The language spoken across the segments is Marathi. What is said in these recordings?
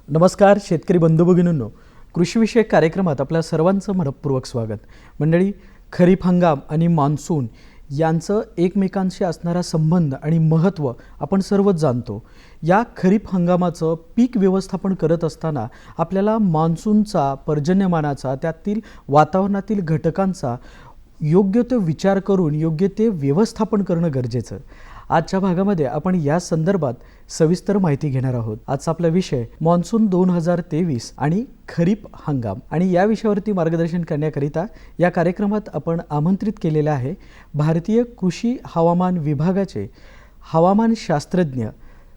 नमस्कार शेतकरी बंधू भगिनींनो, कृषीविषयक कार्यक्रमात आपल्या सर्वांचं मनपूर्वक स्वागत. मंडळी, खरीप हंगाम आणि मान्सून यांचं एकमेकांशी असणारा संबंध आणि महत्त्व आपण सर्वच जाणतो. या खरीप हंगामाचं पीक व्यवस्थापन करत असताना आपल्याला मान्सूनचा, पर्जन्यमानाचा, त्यातील वातावरणातील घटकांचा योग्य तो विचार करून योग्य ते व्यवस्थापन करणं गरजेचं. आजच्या भागामध्ये आपण या संदर्भात सविस्तर माहिती घेणार आहोत. आजचा आपला विषय मान्सून 2023 आणि खरीप हंगाम, आणि या विषयावरती मार्गदर्शन करण्याकरिता या कार्यक्रमात आपण आमंत्रित केलेले आहे भारतीय कृषी हवामान विभागाचे हवामान शास्त्रज्ञ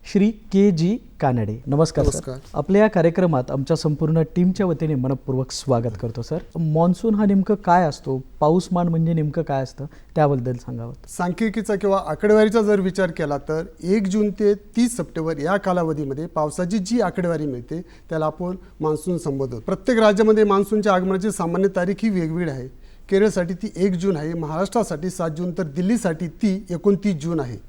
श्री के.जी. कानडे. नमस्कार सर. आपल्या या कार्यक्रमात आमच्या संपूर्ण टीमच्या वतीने मनपूर्वक स्वागत करतो. सर, मान्सून हा नेमकं काय असतो, पाऊसमान म्हणजे नेमकं काय असतं, त्याबद्दल सांगावं. सांख्यिकीचा किंवा आकडेवारीचा जर विचार केला तर 1 जून ते 30 सप्टेंबर या कालावधीमध्ये पावसाची जी आकडेवारी मिळते त्याला आपण मान्सून संबोधतो. प्रत्येक राज्यामध्ये मान्सूनच्या आगमनाची सामान्य तारीख ही वेगवेगळी आहे. केरळसाठी ती 1 जून आहे, महाराष्ट्रासाठी 7 जून, तर दिल्लीसाठी ती 29 जून आहे.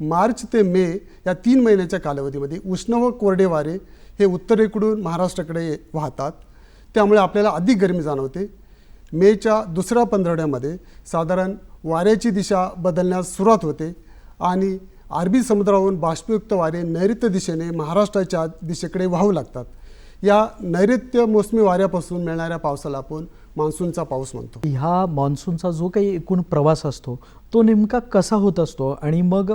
मार्च ते मे या 3 महिन्याच्या कालावधीमध्ये उष्ण व कोरडे वारे हे उत्तरेकडून महाराष्ट्राकडे वाहतात, त्यामुळे आपल्याला अधिक गरमी जाणवते. मेच्या दुसऱ्या पंधरवड्यामध्ये साधारण वाऱ्याची दिशा बदलण्यास सुरुवात होते आणि अरबी समुद्रावरून बाष्पयुक्त वारे नैऋत्य दिशेने महाराष्ट्राच्या दिशेकडे वाहू लागतात. या नैऋत्य मोसमी वाऱ्यापासून मिळणाऱ्या पावसाला आपण मान्सूनचा पाऊस म्हणतो. ह्या मान्सूनचा जो काही एकूण प्रवास असतो तो नेमका कसा होत असतो आणि मग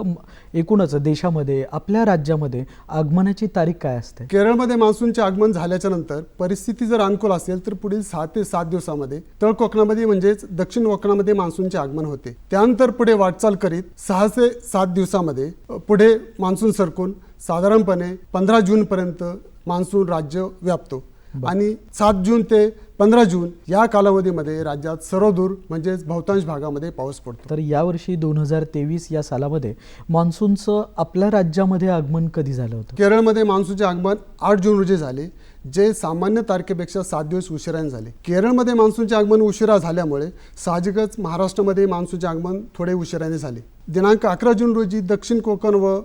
एकूणच देशामध्ये, आपल्या राज्यामध्ये आगमनाची तारीख काय असते? केरळमध्ये मान्सूनचे आगमन झाल्याच्या नंतर परिस्थिती जर अनुकूल असेल तर पुढील 6 ते 7 दिवसामध्ये तळ कोकणामध्ये म्हणजेच दक्षिण कोकणामध्ये मान्सूनचे आगमन होते. त्यानंतर पुढे वाटचाल करीत 6 ते 7 दिवसामध्ये पुढे मान्सून सरकून साधारणपणे 15 जूनपर्यंत मान्सून राज्य व्यापतो आणि 7 जून ते 15 जून या कालावधीमध्ये राज्यात सर्वदूर म्हणजेच बहुतांश भागामध्ये पाऊस पडतो. तर यावर्षी 2023 या सालामध्ये मान्सूनचं आपल्या राज्यामध्ये आगमन कधी झालं होतं? केरळमध्ये मान्सूनचे आगमन 8 जून रोजी झाले, जे सामान्य तारखेपेक्षा 7 दिवस उशिराने झाले. केरळमध्ये मान्सूनचे आगमन उशिरा झाल्यामुळे साहजिकच महाराष्ट्रामध्ये मान्सूनचे आगमन थोडे उशिराने झाले. दिनांक 11 जून रोजी दक्षिण कोकण व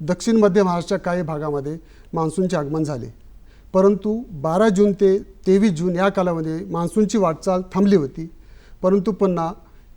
दक्षिण मध्य महाराष्ट्राच्या काही भागामध्ये मान्सूनचे आगमन झाले, परंतु 12 जून ते 23 जून या कालावधीमध्ये मान्सूनची वाटचाल थांबली होती. परंतु पुन्हा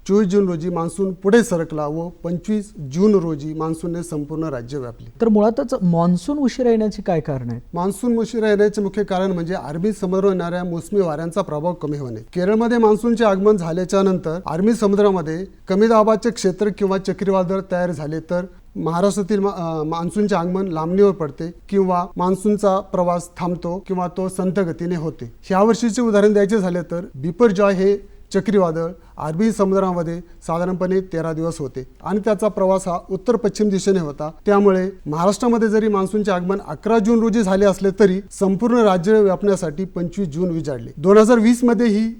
24 जून रोजी मान्सून पुढे सरकला व 25 जून रोजी मान्सूनने संपूर्ण राज्य व्यापले. तर मुळातच मान्सून उशिरा येण्याची काय कारण आहे? मान्सून उशिरा येण्याचे मुख्य कारण म्हणजे अरबी समुद्रावर येणाऱ्या मोसमी वाऱ्यांचा प्रभाव कमी होणे. केरळमध्ये मान्सूनचे आगमन झाल्याच्या नंतर अरबी समुद्रामध्ये कमी दाबाचे क्षेत्र किंवा चक्रीवादळ तयार झाले तर महाराष्ट्रातील मान्सूनचे आगमन लांबणीवर पडते किंवा मान्सूनचा प्रवास थांबतो किंवा तो संथ गतीने होते. ह्या वर्षीचे उदाहरण द्यायचे झाले तर बिपरजॉय हे चक्रीवादळ अरबी समुद्रामध्ये साधारणपणे 13 दिवस होते आणि त्याचा प्रवास हा उत्तर पश्चिम दिशेने होता. त्यामुळे महाराष्ट्रामध्ये जरी मान्सूनचे आगमन 11 जून रोजी झाले असले तरी संपूर्ण राज्य व्यापण्यासाठी 25 जून विजाडले. 2020 मध्ये ही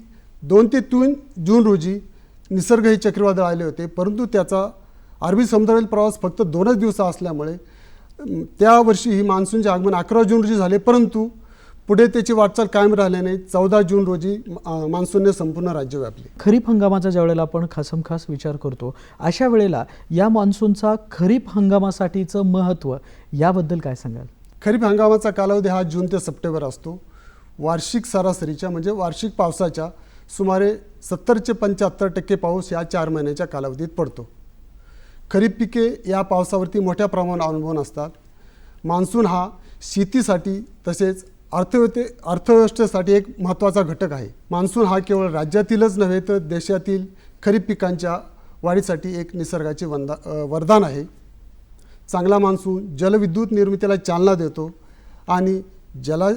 2 ते 3 जून रोजी निसर्ग हे चक्रीवादळ आले होते, परंतु त्याचा अरबी समुद्रातील प्रवास फक्त 2च दिवस असल्यामुळे त्या वर्षी ही मान्सूनचे आगमन 11 जून रोजी झाले, परंतु पुढे त्याची वाटचाल कायम राहिल्याने 14 जून रोजी मान्सूनने संपूर्ण राज्य व्यापले. खरीप हंगामाचा ज्यावेळेला आपण खास विचार करतो, अशा वेळेला या मान्सूनचा खरीप हंगामासाठीचं महत्त्व याबद्दल काय सांगाल? खरीप हंगामाचा कालावधी हा जून ते सप्टेंबर असतो. वार्षिक सरासरीच्या म्हणजे वार्षिक पावसाच्या सुमारे 70 ते 75% पाऊस या 4 महिन्याच्या कालावधीत पडतो. खरीप पिके या पावसावरती मोठ्या प्रमाणात अवलंबून असतात. मान्सून हा शेतीसाठी तसेच अर्थव्यवस्थेसाठी एक महत्त्वाचा घटक आहे. मान्सून हा केवळ राज्यातीलच नव्हे तर देशातील खरीप पिकांच्या वाढीसाठी एक निसर्गाचे वरदान आहे. चांगला मान्सून जलविद्युत निर्मितीला चालना देतो आणि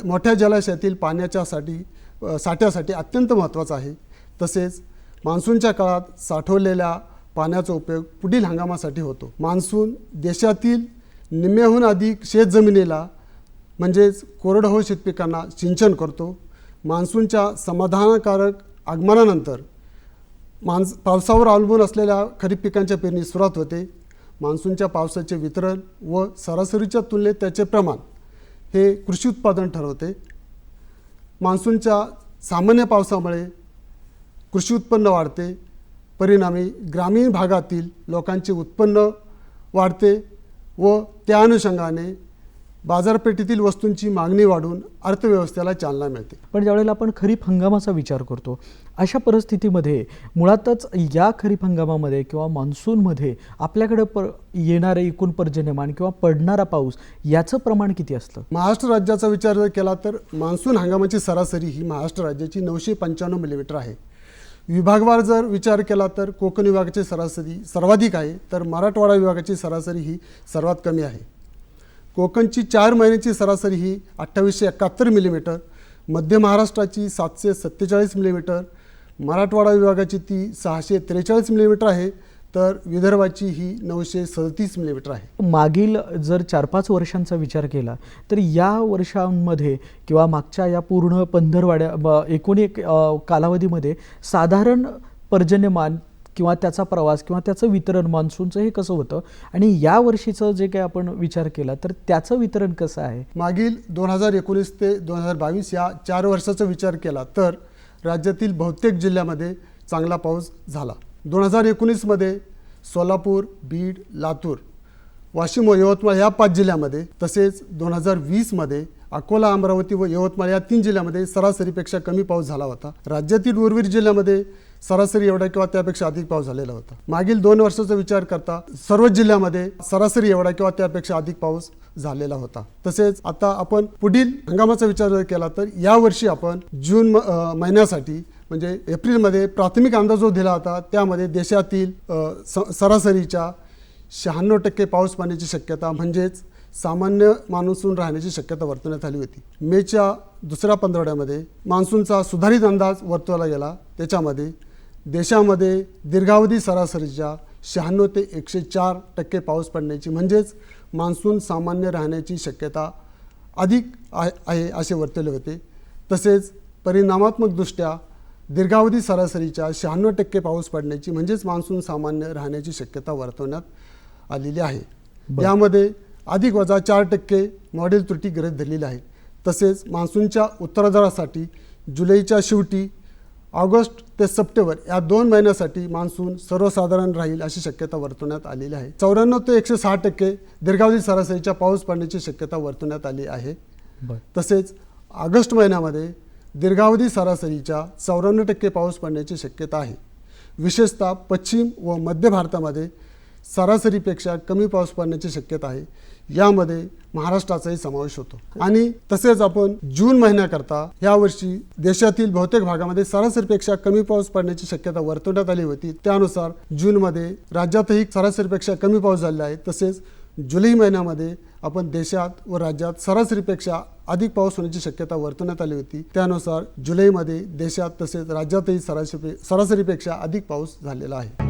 मोठ्या जलाशयातील पाण्याच्या साठ्यासाठी अत्यंत महत्त्वाचा आहे. तसेच मान्सूनच्या काळात साठवलेल्या पाण्याचा उपयोग पुढील हंगामासाठी होतो. मान्सून देशातील निम्म्याहून अधिक शेतजमिनीला म्हणजेच कोरडवाहू शेतपिकांना सिंचन करतो. मान्सूनच्या समाधानकारक आगमनानंतर पावसावर अवलंबून असलेल्या खरीप पिकांच्या पेरणी सुरुवात होते. मान्सूनच्या पावसाचे वितरण व सरासरीच्या तुलनेत त्याचे प्रमाण हे कृषी उत्पादन ठरवते. मान्सूनच्या सामान्य पावसामुळे कृषी उत्पन्न वाढते. परिणामी ग्रामीण भागातील लोकांचे उत्पन्न वाढते व त्या अनुषंगाने बाजारपेठेतील वस्तूंची मागणी वाढून अर्थव्यवस्थेला चालना मिळते. पण ज्यावेळेला आपण खरीप हंगामाचा विचार करतो अशा परिस्थितीमध्ये मुळातच या खरीप हंगामामध्ये किंवा मान्सूनमध्ये आपल्याकडे येणारे एकूण पर्जन्यमान किंवा पडणारा पाऊस याचं प्रमाण किती असतं? महाराष्ट्र राज्याचा विचार जर केला तर मान्सून हंगामाची सरासरी ही महाराष्ट्र राज्याची 995 मिलीमीटर आहे. विभागवार जर विचार केला तर कोकण विभागाची सरासरी सर्वाधिक आहे, तर मराठवाडा विभागाची सरासरी ही सर्वात कमी आहे. कोकणची 4 महिन्याची सरासरी ही 2871 मिलीमीटर, मध्य महाराष्ट्राची 747 मिलीमीटर, मराठवाडा विभागाची ती 643 मिलीमीटर आहे, तर विदर्भाची ही 937 मिलीमीटर आहे. मागील जर 4-5 वर्षांचा विचार केला तर या वर्षांमध्ये किंवा मागच्या या पूर्ण पंधरवाड्या एकूण एक कालावधीमध्ये साधारण पर्जन्यमान किंवा त्याचा प्रवास किंवा त्याचं वितरण मान्सूनचं हे कसं होतं आणि या वर्षीचं जे काही आपण विचार केला तर त्याचं वितरण कसं आहे? मागील 2019 ते 2022 या 4 वर्षाचा विचार केला तर राज्यातील बहुतेक जिल्ह्यामध्ये चांगला पाऊस झाला. 2019मध्ये सोलापूर, बीड, लातूर, वाशिम व यवतमाळ या 5 जिल्ह्यामध्ये, तसेच 2020मध्ये अकोला, अमरावती व यवतमाळ या 3 जिल्ह्यामध्ये सरासरीपेक्षा कमी पाऊस झाला होता. राज्यातील उर्वरित जिल्ह्यामध्ये सरासरी एवढा किंवा त्यापेक्षा अधिक पाऊस झालेला होता. मागील 2 वर्षाचा विचार करता सर्व जिल्ह्यामध्ये सरासरी एवढा किंवा त्यापेक्षा अधिक पाऊस झालेला होता. तसेच आता आपण पुढील हंगामाचा विचार केला तर यावर्षी आपण जून महिन्यासाठी म्हणजे एप्रिलमध्ये प्राथमिक अंदाज जो दिला होता त्यामध्ये देशातील सरासरीच्या 96% पाऊस पाण्याची शक्यता म्हणजेच सामान्य मान्सून राहण्याची शक्यता वर्तवण्यात आली होती. मेच्या दुसऱ्या पंधरवड्यामध्ये मान्सूनचा सुधारित अंदाज वर्तवला गेला. त्याच्यामध्ये देशामध्ये दीर्घावधी सरासरीच्या 96 ते 104% पाऊस पडण्याची म्हणजेच मान्सून सामान्य राहण्याची शक्यता अधिक आहे असे वर्तवले होते. तसेच परिणामात्मकदृष्ट्या दीर्घावधी सरासरीच्या 96% पाऊस पडण्याची म्हणजेच मान्सून सामान्य राहण्याची शक्यता वर्तवण्यात आलेली आहे. यामध्ये अधिक वजा 4% मॉडेल त्रुटी गृहीत धरलेली आहे. तसेच मान्सूनच्या उत्तरार्धासाठी जुलैच्या शेवटी ऑगस्ट ते सप्टेंबर या 2 महिन्यासाठी मान्सून सर्वसाधारण राहील अशी शक्यता वर्तवण्यात आलेली आहे. 94 ते 106% दीर्घावधी सरासरीच्या पाऊस पडण्याची शक्यता वर्तवण्यात आली आहे. तसेच ऑगस्ट महिन्यामध्ये दीर्घावधी सरासरीच्या 94% पाऊस पडण्याची शक्यता आहे. विशेषतः पश्चिम व मध्य भारतामध्ये सरासरीपेक्षा कमी पाऊस पडण्याची शक्यता आहे. यामध्ये महाराष्ट्राचाही समावेश होतो. आणि तसेच आपण जून महिन्याकरता यावर्षी देशातील बहुतेक भागामध्ये सरासरीपेक्षा कमी पाऊस पडण्याची शक्यता वर्तवण्यात आली होती. त्यानुसार जूनमध्ये राज्यातही सरासरीपेक्षा कमी पाऊस झालेला आहे. तसेच जुलै महिन्यामध्ये आपण देशात व राज्यात सरासरीपेक्षा अधिक पाऊस होण्याची शक्यता वर्तवण्यात आली होती. त्यानुसार जुलैमध्ये देशात तसेच राज्यातही सरासरीपेक्षा अधिक पाऊस झालेला आहे.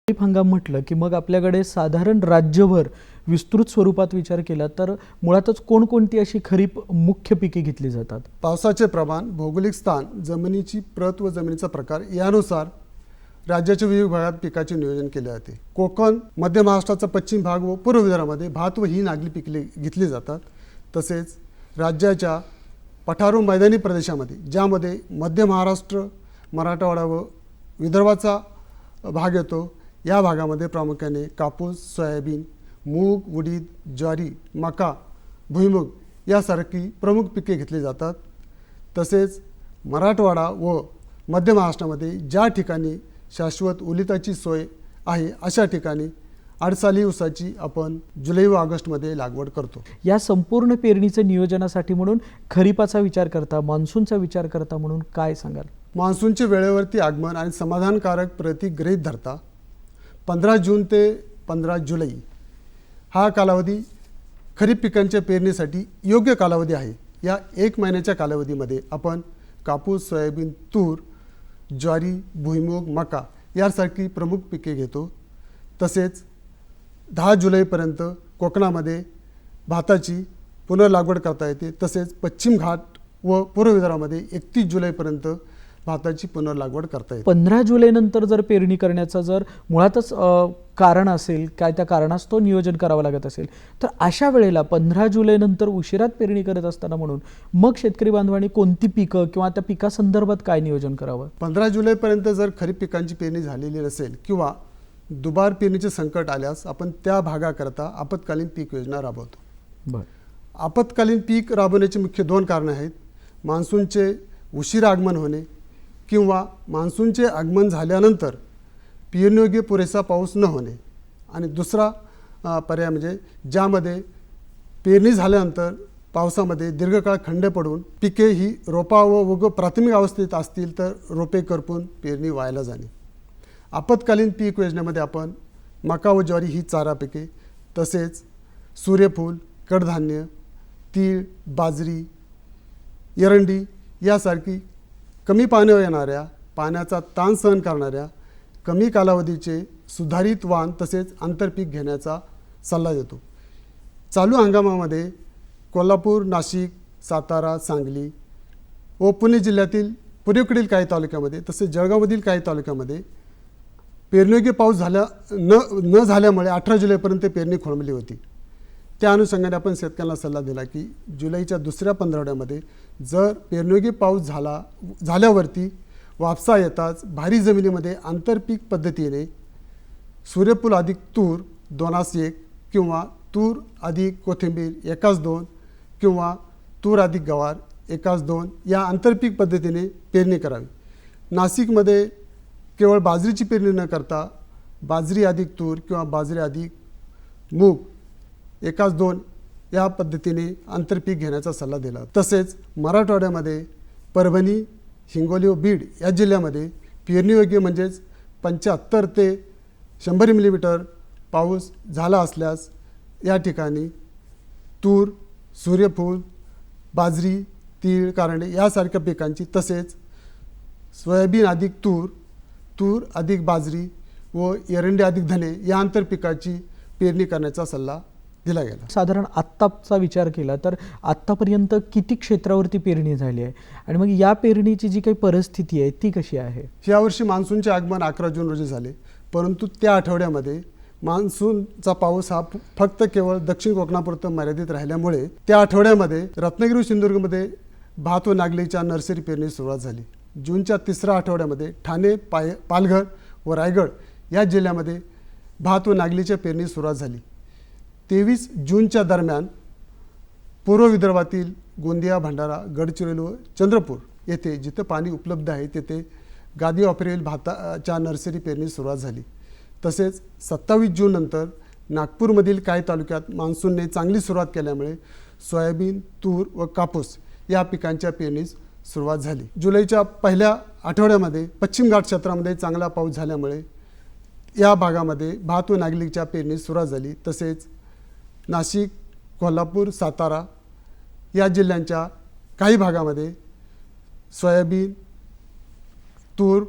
खरीप हंगाम म्हटलं की मग आपल्याकडे साधारण राज्यभर विस्तृत स्वरूपात विचार केला तर मुळातच कोणकोणती अशी खरीप मुख्य पिके घेतली जातात? पावसाचे प्रमाण, भौगोलिक स्थान, जमिनीची प्रत व जमिनीचा प्रकार यानुसार राज्याच्या विविध भागात पिकाचे नियोजन केले जाते. कोकण, मध्य महाराष्ट्राचा पश्चिम भाग व पूर्व विदर्भामध्ये भात व ही नागली पिके घेतली जातात. तसेच राज्याच्या पठारू मैदानी प्रदेशामध्ये ज्यामध्ये मध्य महाराष्ट्र, मराठवाडा व विदर्भाचा भाग येतो या भागामध्ये प्रामुख्याने कापूस, सोयाबीन, मूग, उडीद, ज्वारी, मका, भुईमूग यासारखी प्रमुख पिके घेतली जातात. तसेच मराठवाडा व मध्य महाराष्ट्रामध्ये ज्या ठिकाणी शाश्वत ओलिताची सोय आहे अशा ठिकाणी अडसाली ऊसाची आपण जुलै व ऑगस्टमध्ये लागवड करतो. या संपूर्ण पेरणीचं नियोजनासाठी म्हणून खरीपाचा विचार करता, मान्सूनचा विचार करता म्हणून काय सांगाल? मान्सूनचे वेळेवरती आगमन आणि समाधानकारक प्रगती गृहीत धरता 15 जून ते 15 जुलै हा कालावधी खरीप पिकांच्या पेरणीसाठी योग्य कालावधी आहे. या 1 महिन्याच्या कालावधीमध्ये आपण कापूस, सोयाबीन, तूर, ज्वारी, भुईमूग, मका यासारखी प्रमुख पिके घेतो. तसेच 10 जुलैपर्यंत कोकणामध्ये भाताची पुनर्लागवड करता येते. तसेच पश्चिम घाट व पूर्व विदर्भामध्ये 31 जुलैपर्यंत भाताची पुनर्लागवड करता येते. 15 जुलैनंतर जर पेरणी करण्याचं जर मुळातच कारण असेल, काय त्या कारणास्तव नियोजन करावं लागत असेल, तर अशा वेळेला 15 जुलैनंतर उशिरात पेरणी करत असताना म्हणून मग शेतकरी बांधवांनी कोणती पिकं किंवा त्या पिकासंदर्भात काय नियोजन करावं? 15 जुलैपर्यंत जर खरीप पिकांची पेरणी झालेली नसेल किंवा दुबार पेरणीचे संकट आल्यास आपण त्या भागाकरता आपत्कालीन पीक योजना राबवतो. बरं. आपत्कालीन पीक राबवण्याची मुख्य 2 कारणं आहेत. मान्सूनचे उशीर आगमन होणे किंवा मान्सूनचे आगमन झाल्यानंतर पेरणीयोग्य पुरेसा पाऊस न होणे. आणि दुसरा पर्याय म्हणजे ज्यामध्ये पेरणी झाल्यानंतर पावसामध्ये दीर्घकाळ खंड पडून पिके ही रोपा व प्राथमिक अवस्थेत असतील तर रोपे करपून पेरणी व्हायला जाणे. आपत्कालीन पीक योजनेमध्ये आपण मका व ज्वारी ही चारा पिके, तसेच सूर्यफूल, कडधान्य, तीळ, बाजरी, एरंडी यासारखी कमी पाण्यावर येणाऱ्या, पाण्याचा ताण सहन करणाऱ्या, कमी कालावधीचे सुधारित वाण तसेच आंतरपीक घेण्याचा सल्ला देतो. चालू हंगामामध्ये कोल्हापूर, नाशिक, सातारा, सांगली व पुणे जिल्ह्यातील पूर्वेकडील काही तालुक्यामध्ये तसेच जळगावमधील काही तालुक्यामध्ये पेरणीयोग्य पाऊस न झाल्यामुळे 18 जुलैपर्यंत पेरणी खोळंबली होती. त्या अनुषंगाने आपण शेतकऱ्यांना सल्ला दिला की जुलैच्या दुसऱ्या पंधरवड्यामध्ये जर पेरणीयोग्य पाऊस झाल्यावरती वापसा येताच भारी जमिनीमध्ये आंतरपीक पद्धतीने सूर्यफूल अधिक तूर 2:1 किंवा तूर अधिक कोथिंबीर 1:2 किंवा तूर अधिक गवार 1:2 या आंतरपीक पद्धतीने पेरणी करावी. नाशिकमध्ये केवळ बाजरीची पेरणी न करता बाजरी अधिक तूर किंवा बाजरी अधिक मूग 1:2 या पद्धतीने आंतरपीक घेण्याचा सल्ला दिला. तसेच मराठवाड्यामध्ये परभणी, हिंगोली व बीड या जिल्ह्यामध्ये पेरणीयोग्य म्हणजेच 75 ते 100 मिलीमीटर पाऊस झाला असल्यास या ठिकाणी तूर, सूर्यफूल, बाजरी, तीळ, कारणे यासारख्या पिकांची, तसेच सोयाबीन अधिक तूर, तूर अधिक बाजरी व एरंडी अधिक धने या आंतरपिकाची पेरणी करण्याचा सल्ला दिला गेला. साधारण आत्ताचा विचार केला तर आत्तापर्यंत किती क्षेत्रावरती पेरणी झाली आहे आणि मग या पेरणीची जी काही परिस्थिती आहे ती कशी आहे? यावर्षी मान्सूनचे आगमन 11 जून रोजी झाले, परंतु त्या आठवड्यामध्ये मान्सूनचा पाऊस हा फक्त केवळ दक्षिण कोकणापुरतं मर्यादित राहिल्यामुळे त्या आठवड्यामध्ये रत्नागिरी व सिंधुदुर्गमध्ये भात व नागलीच्या नर्सरी पेरणी सुरुवात झाली. जूनच्या 3ऱ्या आठवड्यामध्ये ठाणे, पालघर व रायगड या जिल्ह्यामध्ये भात व नागलीच्या पेरणी सुरुवात झाली. 23 जूनच्या दरम्यान पूर्व विदर्भातील गोंदिया, भंडारा, गडचिरोली व चंद्रपूर येथे जिथं पाणी उपलब्ध आहे तेथे गादी वापरेल भाताच्या नर्सरी पेरणी सुरुवात झाली. तसेच 27 जून नंतर नागपूरमधील काही तालुक्यात मान्सूनने चांगली सुरुवात केल्यामुळे सोयाबीन, तूर व कापूस या पिकांच्या पेरणीस सुरुवात झाली. जुलैच्या पहिल्या आठवड्यामध्ये पश्चिम घाट क्षेत्रामध्ये चांगला पाऊस झाल्यामुळे या भागामध्ये भात व नागलीच्या पेरणीस सुरुवात झाली. तसेच नाशिक, कोल्हापूर, सातारा या जिल्ह्यांच्या काही भागामध्ये सोयाबीन, तूर,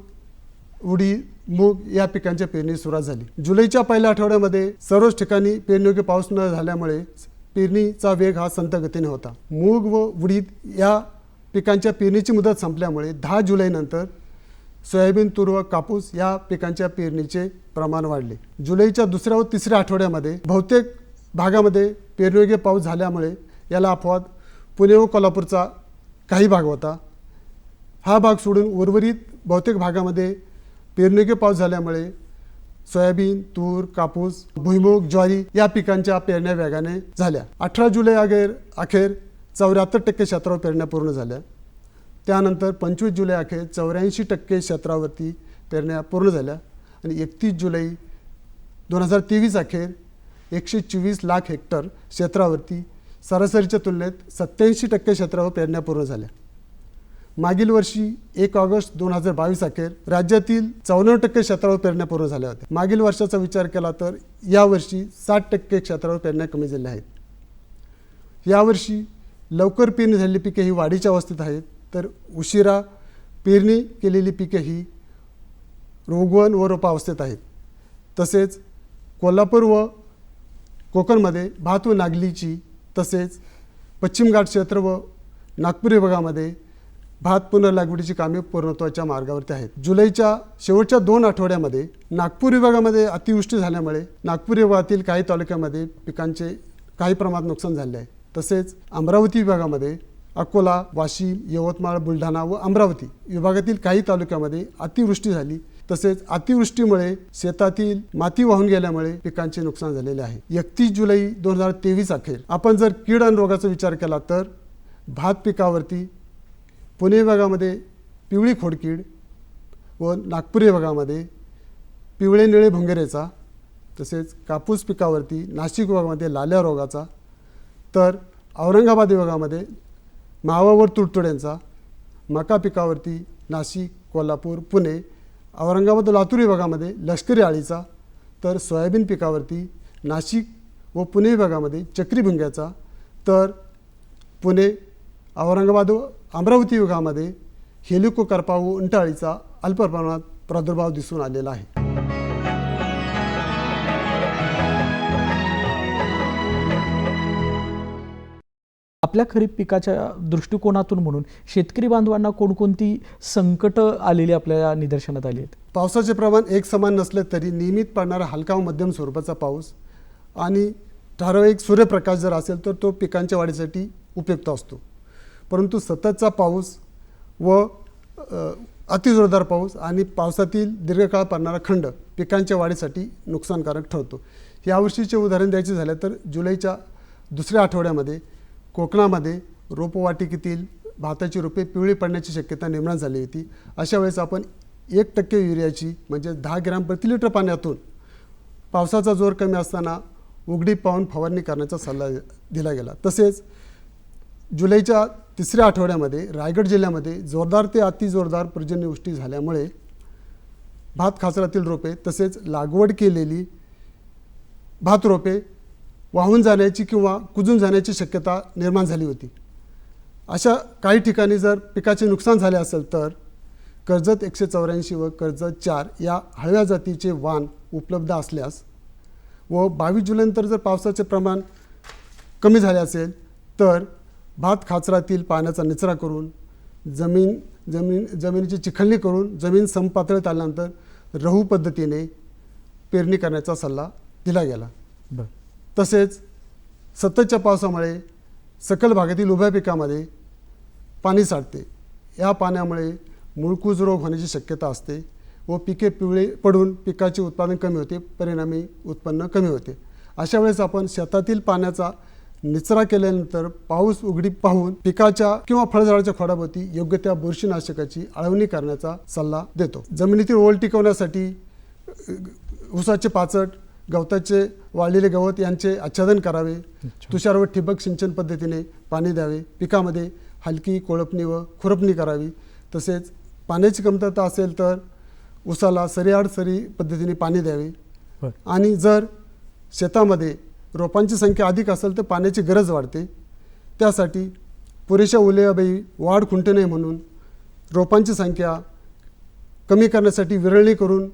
उडीद, मूग या पिकांच्या पेरणी सुरुवात झाली. जुलैच्या पहिल्या आठवड्यामध्ये सर्वच ठिकाणी पेरणीयोग्य पाऊस न झाल्यामुळे पेरणीचा वेग हा संथ गतीने होता. मूग व उडीद या पिकांच्या पेरणीची मुदत संपल्यामुळे 10 जुलैनंतर सोयाबीन, तूर व कापूस या पिकांच्या पेरणीचे प्रमाण वाढले. जुलैच्या 2ऱ्या व 3ऱ्या आठवड्यामध्ये बहुतेक भागामध्ये पेरणीयोग्य पाऊस झाल्यामुळे याला अपवाद पुणे व कोल्हापूरचा काही भाग होता. हा भाग सोडून उर्वरित बहुतेक भागामध्ये पेरणीयोग्य पाऊस झाल्यामुळे सोयाबीन, तूर, कापूस, भुईमूग, ज्वारी या पिकांच्या पेरण्या वेगाने झाल्या. 18 जुलै अखेर 74% क्षेत्रावर पेरण्या पूर्ण झाल्या. त्यानंतर 25 जुलै अखेर 84% क्षेत्रावरती पेरण्या पूर्ण झाल्या आणि 31 जुलै 2023 अखेर 124 लाख हेक्टर क्षेत्रावरती सरासरीच्या तुलनेत 87% क्षेत्रावर पेरण्या पूर्ण झाल्या. मागील वर्षी 1 ऑगस्ट 2022 अखेर राज्यातील 54% क्षेत्रावर पेरण्या पूर्ण झाल्या होत्या. मागील वर्षाचा विचार केला तर यावर्षी 60% क्षेत्रावर पेरण्या कमी झाल्या आहेत. यावर्षी लवकर पेरणी झालेली पिके ही वाढीच्या अवस्थेत आहेत, तर उशिरा पेरणी केलेली पिके ही रोगवण व रोपावस्थेत आहेत. तसेच कोल्हापूर व कोकणमध्ये भात व नागलीची, तसेच पश्चिम घाट क्षेत्र व नागपूर विभागामध्ये भात पुनर्लागवडीची कामे पूर्णत्वाच्या मार्गावरती आहेत. जुलैच्या शेवटच्या 2 आठवड्यामध्ये नागपूर विभागामध्ये अतिवृष्टी झाल्यामुळे नागपूर विभागातील काही तालुक्यामध्ये पिकांचे काही प्रमाणात नुकसान झाले आहे. तसेच अमरावती विभागामध्ये अकोला, वाशिम, यवतमाळ, बुलढाणा व अमरावती विभागातील काही तालुक्यामध्ये अतिवृष्टी झाली. तसेच अतिवृष्टीमुळे शेतातील माती वाहून गेल्यामुळे पिकांचे नुकसान झालेले आहे. 31 जुलै 2023 अखेर आपण जर कीड आणि रोगाचा विचार केला तर भात पिकावरती पुणे विभागामध्ये पिवळी खोडकीड व नागपूर विभागामध्ये पिवळे निळे भुंगेरेचा, तसेच कापूस पिकावरती नाशिक विभागामध्ये लाल्या रोगाचा, तर औरंगाबाद विभागामध्ये मावावर तुडतुड्यांचा, मका पिकावरती नाशिक, कोल्हापूर, पुणे, औरंगाबाद लातूर विभागामध्ये लष्करी अळीचा, तर सोयाबीन पिकावरती नाशिक व पुणे विभागामध्ये चक्री भुंग्याचा, तर पुणे, औरंगाबाद व अमरावती विभागामध्ये हेलिकोकर्पा व उंटअळीचा अल्प प्रमाणात प्रादुर्भाव दिसून आलेला आहे. आपल्या खरीप पिकाच्या दृष्टिकोनातून म्हणून शेतकरी बांधवांना कोणकोणती संकट आलेली आपल्या निदर्शनात आली आहेत? पावसाचे प्रमाण एक समान नसले तरी नियमित पडणारा हलका व मध्यम स्वरूपाचा पाऊस आणि ठराविक सूर्यप्रकाश जर असेल तर तो पिकांच्या वाढीसाठी उपयुक्त असतो. परंतु सततचा पाऊस व अतिजोरदार पाऊस आणि पावसातील दीर्घकाळ पडणारा खंड पिकांच्या वाढीसाठी नुकसानकारक ठरतो. यावर्षीचे उदाहरण द्यायचे झाले तर जुलैच्या 2ऱ्या आठवड्यामध्ये कोकणामध्ये रोपवाटिकेतील भाताची रोपे पिवळी पडण्याची शक्यता निर्माण झाली होती. अशा वेळेस आपण 1% युरियाची म्हणजे 10 ग्रॅम प्रति लिटर पाण्यातून पावसाचा जोर कमी असताना उघडी पाहून फवारणी करण्याचा सल्ला दिला गेला. तसेच जुलैच्या 3ऱ्या आठवड्यामध्ये रायगड जिल्ह्यामध्ये जोरदार ते अतिजोरदार पर्जन्यवृष्टी झाल्यामुळे भात खाचरातील रोपे तसेच लागवड केलेली भात रोपे वाहून जाण्याची किंवा कुजून जाण्याची शक्यता निर्माण झाली होती. अशा काही ठिकाणी जर पिकाचे नुकसान झाले असेल तर कर्जत 184 व कर्जत 4 या हळव्या जातीचे वाण उपलब्ध असल्यास व 22 जुलैनंतर जर पावसाचे प्रमाण कमी झाले असेल तर भात खाचरातील पाण्याचा निचरा करून जमिनीची चिखलणी करून जमीन समपातळीत आल्यानंतर रहू पद्धतीने पेरणी करण्याचा सल्ला दिला गेला. तसेच सततच्या पावसामुळे सकल भागातील उभ्या पिकामध्ये पाणी साठते. या पाण्यामुळे मुळकूज रोग होण्याची शक्यता असते व पिके पिवळे पडून पिकाचे उत्पादन कमी होते, परिणामी उत्पन्न कमी होते. अशा वेळेस आपण शेतातील पाण्याचा निचरा केल्यानंतर पाऊस उघडी पाहून पिकाच्या किंवा फळझाडाच्या खोडाभोवती योग्य त्या बुरशीनाशकाची आळवणी करण्याचा सल्ला देतो. जमिनीतील ओल टिकवण्यासाठी ऊसाचे पाचट, गवताचे वाळलेले गवत यांचे आच्छादन करावे. तुषार व ठिबक सिंचन पद्धतीने पाणी द्यावे. पिकामध्ये हलकी कोळपणी व खुरपणी करावी. तसेच पाण्याची कमतरता असेल तर ऊसाला सरीआड सरी पद्धतीने पाणी द्यावे. आणि जर शेतामध्ये रोपांची संख्या अधिक असेल तर पाण्याची गरज वाढते. त्यासाठी पुरेशा ओलेबाई वाढ खुंटू नये म्हणून रोपांची संख्या कमी करण्यासाठी विरळणी करून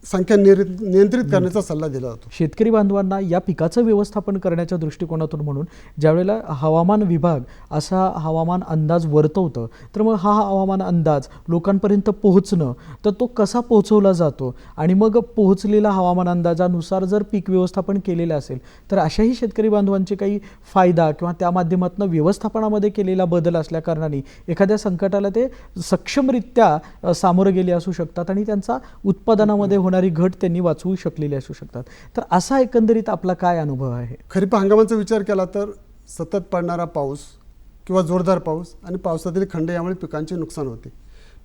संख्या नियंत्रित करण्याचा सल्ला दिला जातो. शेतकरी बांधवांना या पिकाचं व्यवस्थापन करण्याच्या दृष्टिकोनातून म्हणून ज्यावेळेला हवामान विभाग असा हवामान अंदाज वर्तवतं तर मग हा हवामान अंदाज लोकांपर्यंत पोहोचणं तर तो कसा पोहोचवला जातो आणि मग पोहोचलेला हवामान अंदाजानुसार जर पीक व्यवस्थापन केलेलं असेल तर अशाही शेतकरी बांधवांचे काही फायदा किंवा त्या माध्यमातून व्यवस्थापनामध्ये केलेला बदल असल्या कारणाने एखाद्या संकटाला ते सक्षमरित्या सामोरं गेले असू शकतात आणि त्यांचा उत्पादनामध्ये होणारी घट त्यांनी वाचवू शकलेली असू शकतात. तर असा एकंदरीत आपला काय अनुभव आहे? खरीप हंगामाचा विचार केला तर सतत पडणारा पाऊस किंवा जोरदार पाऊस आणि पावसातील खंड यामुळे पिकांचे नुकसान होते.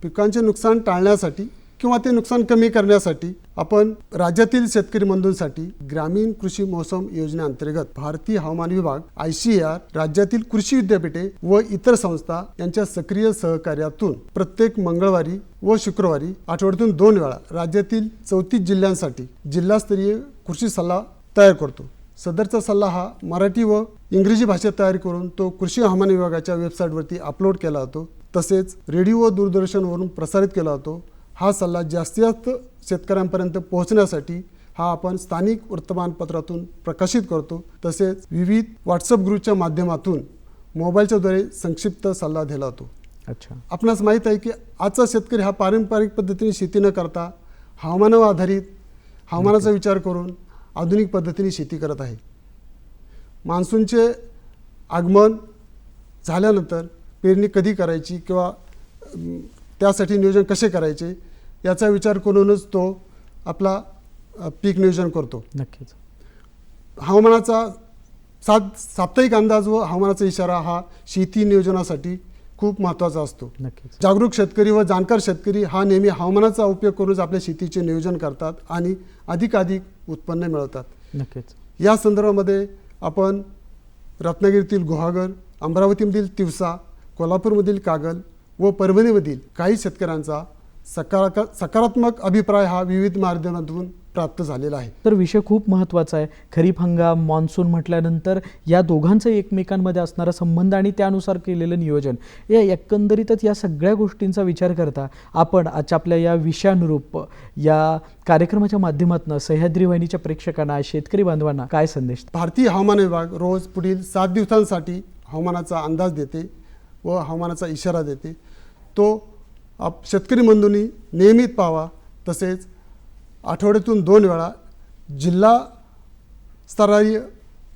पिकांचे नुकसान टाळण्यासाठी किंवा ते नुकसान कमी करण्यासाठी आपण राज्यातील शेतकरी बंधूंसाठी ग्रामीण कृषी मौसम योजनेअंतर्गत भारतीय हवामान विभाग ICAR, राज्यातील कृषी विद्यापीठे व इतर संस्था यांच्या सक्रिय सहकार्यातून प्रत्येक मंगळवारी व शुक्रवारी आठवड्यातून 2 वेळा राज्यातील 34 जिल्ह्यांसाठी जिल्हास्तरीय कृषी सल्ला तयार करतो. सदरचा सल्ला हा मराठी व इंग्रजी भाषेत तयार करून तो कृषी हवामान विभागाच्या वेबसाईटवरती अपलोड केला जातो. तसेच रेडिओ व दूरदर्शनवरून प्रसारित केला जातो. हा सल्ला जास्तीत जास्त शेतकऱ्यांपर्यंत पोहोचण्यासाठी हा आपण स्थानिक वर्तमानपत्रातून प्रकाशित करतो. तसेच विविध व्हॉट्सअप ग्रुपच्या माध्यमातून मोबाईलच्याद्वारे संक्षिप्त सल्ला दिला जातो. अच्छा. आपणास माहीत आहे की आजचा शेतकरी हा पारंपरिक पद्धतीने शेती न करता हवामानावर आधारित हवामानाचा विचार करून आधुनिक पद्धतीने शेती करत आहे. मान्सूनचे आगमन झाल्यानंतर पेरणी कधी करायची किंवा त्यासाठी नियोजन कसे करायचे याचा विचार करूनच तो आपला पीक नियोजन करतो. नक्कीच. हवामानाचा साप्ताहिक अंदाज व हवामानाचा इशारा हा शेती नियोजनासाठी खूप महत्त्वाचा असतो. नक्कीच. जागरूक शेतकरी व जाणकार शेतकरी हा नेहमी हवामानाचा उपयोग करूनच आपल्या शेतीचे नियोजन करतात आणि अधिकाधिक उत्पन्न मिळवतात. नक्कीच. या संदर्भामध्ये आपण रत्नागिरीतील गुहागर, अमरावतीमधील तिवसा, कोल्हापूरमधील कागल व परभणीमधील काही शेतकऱ्यांचा सकारात्मक अभिप्राय हा विविध माध्यमातून प्राप्त झालेला आहे. तर विषय खूप महत्त्वाचा आहे. खरीप हंगाम, मान्सून म्हटल्यानंतर या दोघांचं एकमेकांमध्ये असणारा संबंध आणि त्यानुसार केलेलं नियोजन या एकंदरीतच या सगळ्या गोष्टींचा विचार करता आपण आजच्या आपल्या या विषयानुरूप या कार्यक्रमाच्या माध्यमातून सह्याद्री वाहिनीच्या प्रेक्षकांना, शेतकरी बांधवांना काय संदेश? भारतीय हवामान विभाग रोज पुढील 7 दिवसांसाठी हवामानाचा अंदाज देते व हवामानाचा इशारा देते. तो शेतकरी बंधूंनी नियमित पाहावा. तसेच आठवड्यातून 2 वेळा जिल्हा स्तरीय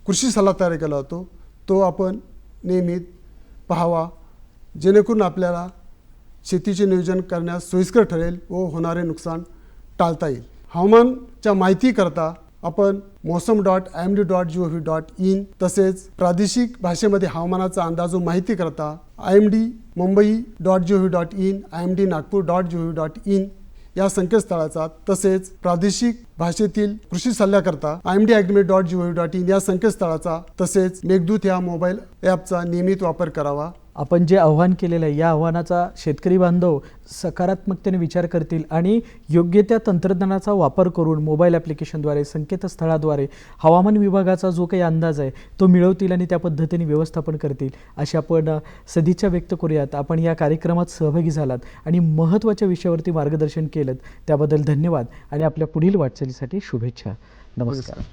कृषी सल्ला तयार केला जातो. तो आपण नियमित पाहावा जेणेकरून आपल्याला शेतीचे नियोजन करण्यास सोयीस्कर ठरेल व होणारे नुकसान टाळता येईल. हवामानच्या माहितीकरता आपण mosam.imd.gov.in तसेच प्रादेशिक भाषेमध्ये हवामानाचा अंदाज व माहिती करता imdmumbai.gov.in, imdnagpur.gov.in या संकेतस्थळाचा तसेच प्रादेशिक भाषेतील कृषी सल्ल्याकरता imdagrimet.gov.in या संकेतस्थळाचा तसेच मेघदूत या मोबाईल ॲपचा नियमित वापर करावा. आपण जे आव्हान केलेलं आहे या आव्हानाचा शेतकरी बांधव सकारात्मकतेने विचार करतील आणि योग्य त्या तंत्रज्ञानाचा वापर करून मोबाईल ॲप्लिकेशनद्वारे, संकेतस्थळाद्वारे हवामान विभागाचा जो काही अंदाज आहे तो मिळवतील आणि त्या पद्धतीने व्यवस्थापन करतील अशी आपण सदिच्छा व्यक्त करूयात. आपण या कार्यक्रमात सहभागी झालात आणि महत्त्वाच्या विषयावरती मार्गदर्शन केलं त्याबद्दल धन्यवाद आणि आपल्या पुढील वाटचालीसाठी शुभेच्छा. नमस्कार.